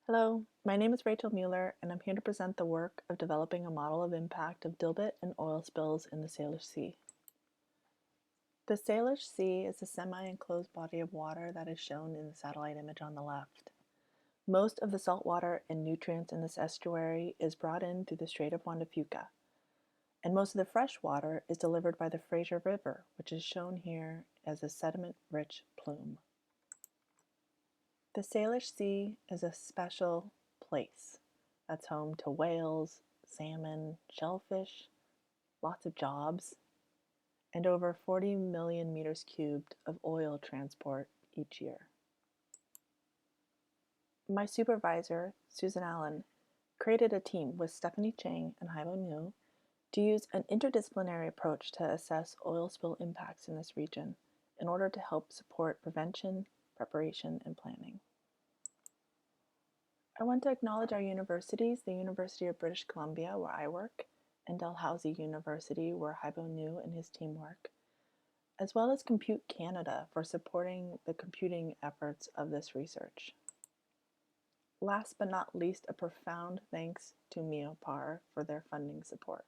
Hello, my name is Rachael Muller, and I'm here to present the work of developing a model of impact of Dilbit and oil spills in the Salish Sea. The Salish Sea is a semi-enclosed body of water that is shown in the satellite image on the left. Most of the salt water and nutrients in this estuary is brought in through the Strait of Juan de Fuca, and most of the fresh water is delivered by the Fraser River, which is shown here as a sediment-rich plume. The Salish Sea is a special place that's home to whales, salmon, shellfish, lots of jobs, and over 40 million meters cubed of oil transport each year. My supervisor, Susan Allen, created a team with Stephanie Chang and Haibo Niu to use an interdisciplinary approach to assess oil spill impacts in this region in order to help support prevention, preparation, and planning. I want to acknowledge our universities, the University of British Columbia, where I work, and Dalhousie University, where Haibo Niu and his team work, as well as Compute Canada for supporting the computing efforts of this research. Last but not least, a profound thanks to MEOPAR for their funding support.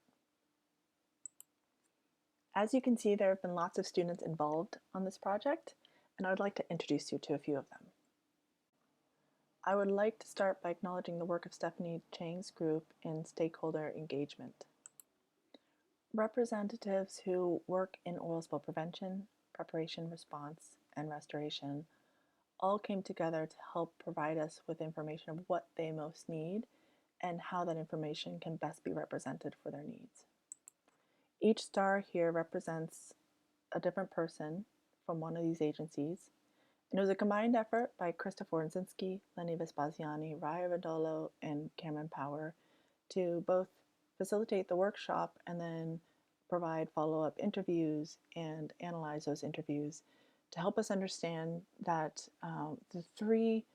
As you can see, there have been lots of students involved on this project, and I would like to introduce you to a few of them. I would like to start by acknowledging the work of Stephanie Chang's group in Stakeholder Engagement. Representatives who work in oil spill prevention, preparation, response, and restoration all came together to help provide us with information of what they most need and how that information can best be represented for their needs. Each star here represents a different person from one of these agencies. And it was a combined effort by Christopher Orzinski, Lenny Vespasiani, Raya Rodolo, and Cameron Power to both facilitate the workshop and then provide follow-up interviews and analyze those interviews to help us understand that the three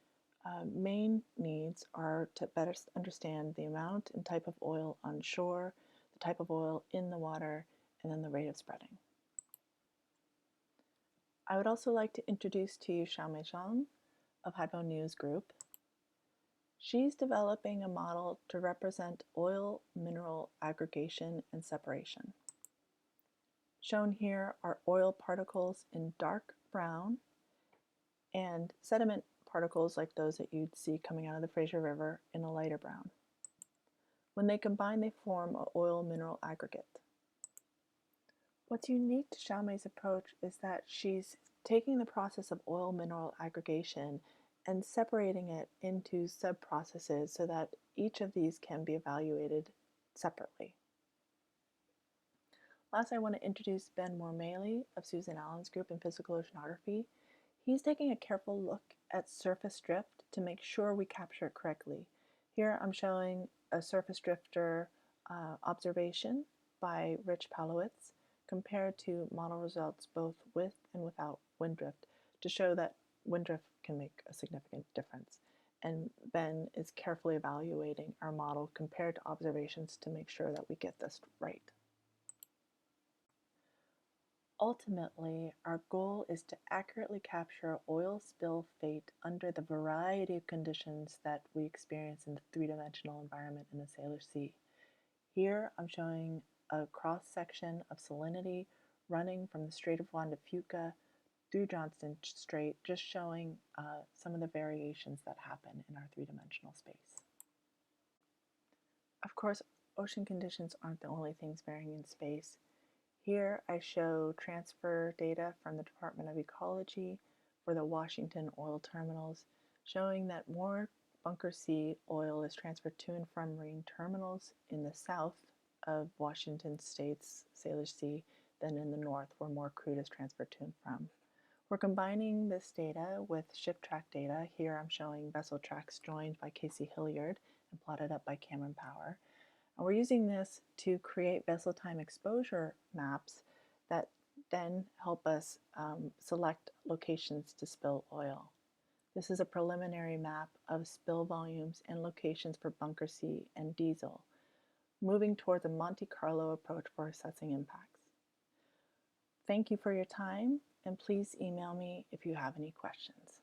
main needs are to better understand the amount and type of oil on shore, the type of oil in the water, and then the rate of spreading. I would also like to introduce to you Xiaomei Zhang of Haibo Niu's group. She's developing a model to represent oil mineral aggregation and separation. Shown here are oil particles in dark brown and sediment particles like those that you'd see coming out of the Fraser River in a lighter brown. When they combine, they form an oil mineral aggregate. What's unique to Xiaomei's approach is that she's taking the process of oil mineral aggregation and separating it into sub-processes so that each of these can be evaluated separately. Last, I want to introduce Ben Mormaley of Susan Allen's group in physical oceanography. He's taking a careful look at surface drift to make sure we capture it correctly. Here I'm showing a surface drifter observation by Rich Palowitz compared to model results both with and without wind drift to show that wind drift can make a significant difference. And Ben is carefully evaluating our model compared to observations to make sure that we get this right. Ultimately, our goal is to accurately capture oil spill fate under the variety of conditions that we experience in the three-dimensional environment in the Salish Sea. Here I'm showing a cross-section of salinity running from the Strait of Juan de Fuca through Johnston Strait, just showing some of the variations that happen in our three-dimensional space. Of course, ocean conditions aren't the only things varying in space. Here I show transfer data from the Department of Ecology for the Washington oil terminals, showing that more bunker C oil is transferred to and from marine terminals in the south of Washington State's Salish Sea than in the north, where more crude is transferred to and from. We're combining this data with ship track data. Here I'm showing vessel tracks joined by Casey Hilliard and plotted up by Cameron Power. And we're using this to create vessel time exposure maps that then help us select locations to spill oil. This is a preliminary map of spill volumes and locations for bunker C and diesel, moving towards a Monte Carlo approach for assessing impacts. Thank you for your time, and please email me if you have any questions.